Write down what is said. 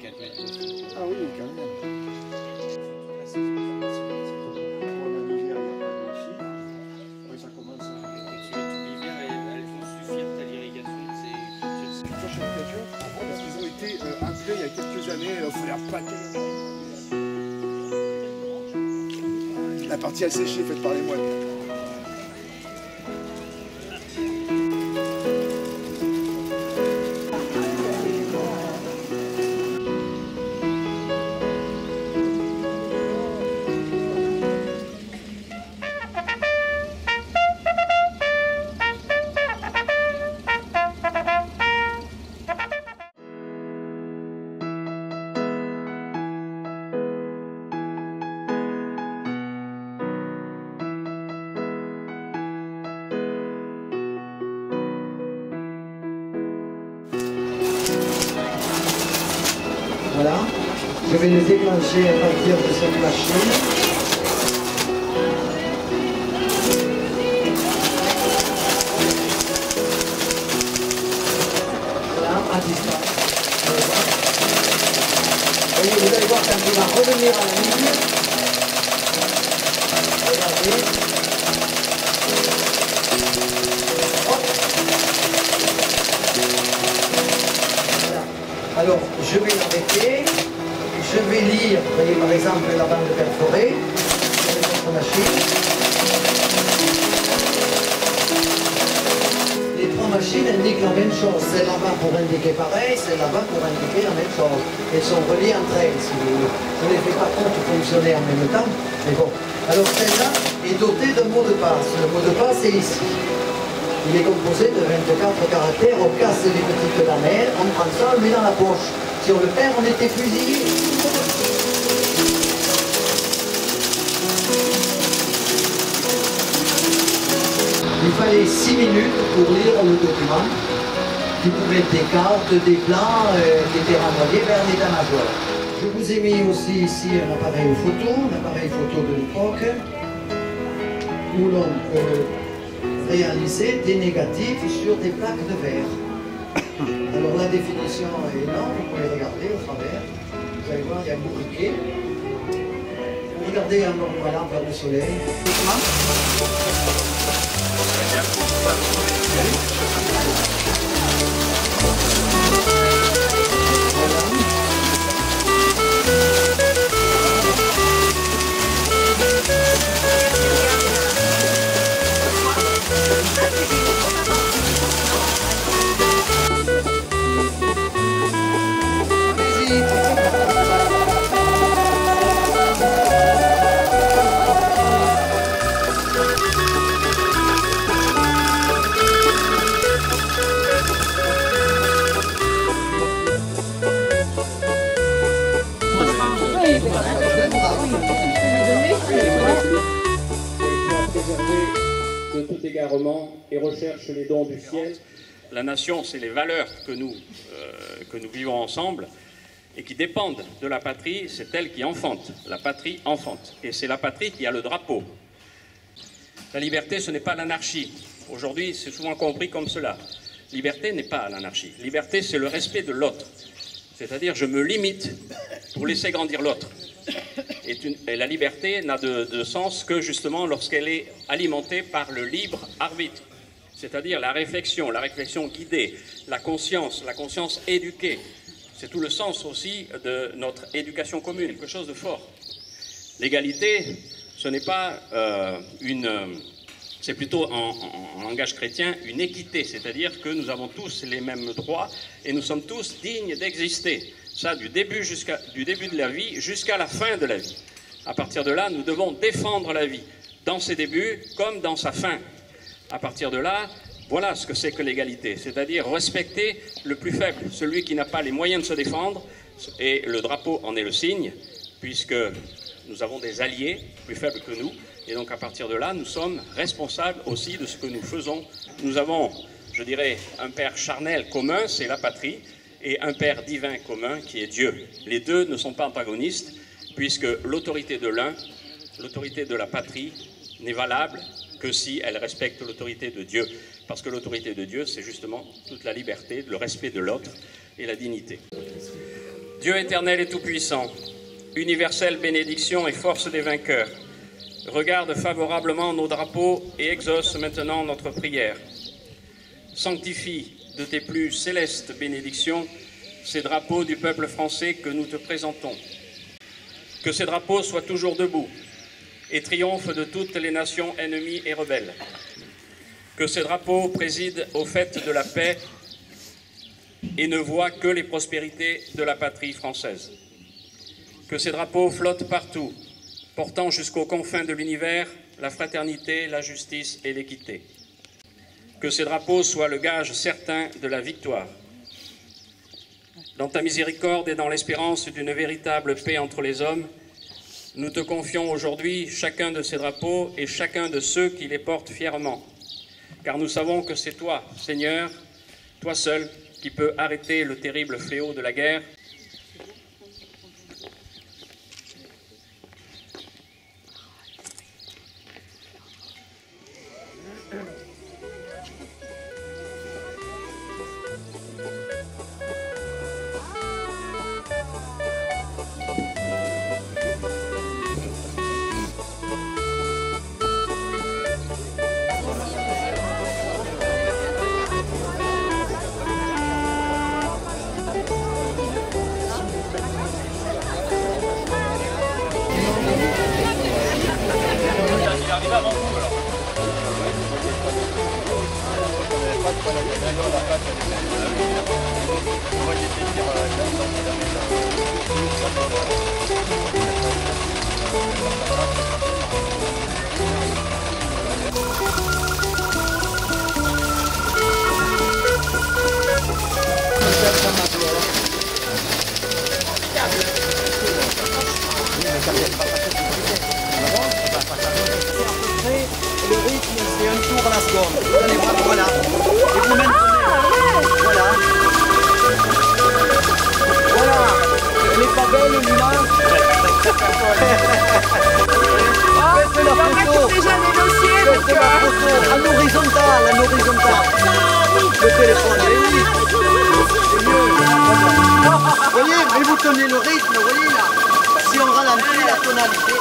4 mètres de fond. Ah oui, quand même. Il y a quelques années, il faut les repaquer. La partie asséchée faite par les moines. Voilà, je vais le déclencher à partir de cette machine. Voilà, à distance. Voyez, vous allez voir quand il va revenir à la ligne. Regardez. Hop. Voilà. Alors, je vais l'arrêter, je vais lire, vous voyez par exemple la bande perforée sur notre machine. Les trois machines indiquent la même chose, celle là-bas pour indiquer pareil, celle là-bas pour indiquer la même chose. Elles sont reliées entre elles, si vous voulez. Je ne les fais pas toutes fonctionner en même temps, mais bon. Alors celle-là est dotée d'un mot de passe. Le mot de passe est ici. Il est composé de 24 caractères, on casse les petites lamelles, on prend ça, on le met dans la poche. Si on le perd, on est fusillé. Il fallait 6 minutes pour lire le document, qui pouvait être des cartes, des plans, qui étaient renvoyés vers l'état-major. Je vous ai mis aussi ici un appareil photo de l'époque, où l'on peut réaliser des négatifs sur des plaques de verre. Alors la définition est énorme, vous pouvez regarder au travers. Vous allez voir, il y a un bourriquet. Regardez voilà, vers le soleil. De tout égarement et recherche les dons du ciel. La nation, c'est les valeurs que nous vivons ensemble et qui dépendent de la patrie, c'est elle qui enfante. La patrie enfante. Et c'est la patrie qui a le drapeau. La liberté, ce n'est pas l'anarchie. Aujourd'hui, c'est souvent compris comme cela. Liberté n'est pas l'anarchie. Liberté, c'est le respect de l'autre. C'est-à-dire, je me limite pour laisser grandir l'autre. Et la liberté n'a de sens que justement lorsqu'elle est alimentée par le libre arbitre. C'est-à-dire la réflexion guidée, la conscience éduquée. C'est tout le sens aussi de notre éducation commune, quelque chose de fort. L'égalité, ce n'est pas c'est plutôt en langage chrétien une équité, c'est-à-dire que nous avons tous les mêmes droits et nous sommes tous dignes d'exister. Ça, du début de la vie jusqu'à la fin de la vie. À partir de là, nous devons défendre la vie, dans ses débuts comme dans sa fin. À partir de là, voilà ce que c'est que l'égalité, c'est-à-dire respecter le plus faible, celui qui n'a pas les moyens de se défendre, et le drapeau en est le signe, puisque nous avons des alliés plus faibles que nous, et donc à partir de là, nous sommes responsables aussi de ce que nous faisons. Nous avons, je dirais, un père charnel commun, c'est la patrie, et un père divin commun qui est Dieu. Les deux ne sont pas antagonistes, puisque l'autorité de l'un, l'autorité de la patrie, n'est valable que si elle respecte l'autorité de Dieu. Parce que l'autorité de Dieu, c'est justement toute la liberté, le respect de l'autre et la dignité. Dieu éternel et tout-puissant, universelle bénédiction et force des vainqueurs, regarde favorablement nos drapeaux et exauce maintenant notre prière. Sanctifie de tes plus célestes bénédictions ces drapeaux du peuple français que nous te présentons. Que ces drapeaux soient toujours debout et triomphent de toutes les nations ennemies et rebelles. Que ces drapeaux président aux fêtes de la paix et ne voient que les prospérités de la patrie française. Que ces drapeaux flottent partout, portant jusqu'aux confins de l'univers la fraternité, la justice et l'équité. Que ces drapeaux soient le gage certain de la victoire. Dans ta miséricorde et dans l'espérance d'une véritable paix entre les hommes, nous te confions aujourd'hui chacun de ces drapeaux et chacun de ceux qui les portent fièrement. Car nous savons que c'est toi, Seigneur, toi seul, qui peux arrêter le terrible fléau de la guerre. Le rythme, c'est un tour à la seconde. Vous allez voir, voilà. Et vous maintenez. Voilà. Voilà. Elle est pas belle, Luna. Faites la photo. Faites la photo. En horizontal, en horizontal. Le téléphone, oui. C'est mieux. Vous voyez, mais vous tenez le rythme, vous voyez là. Si on ralentit la tonalité.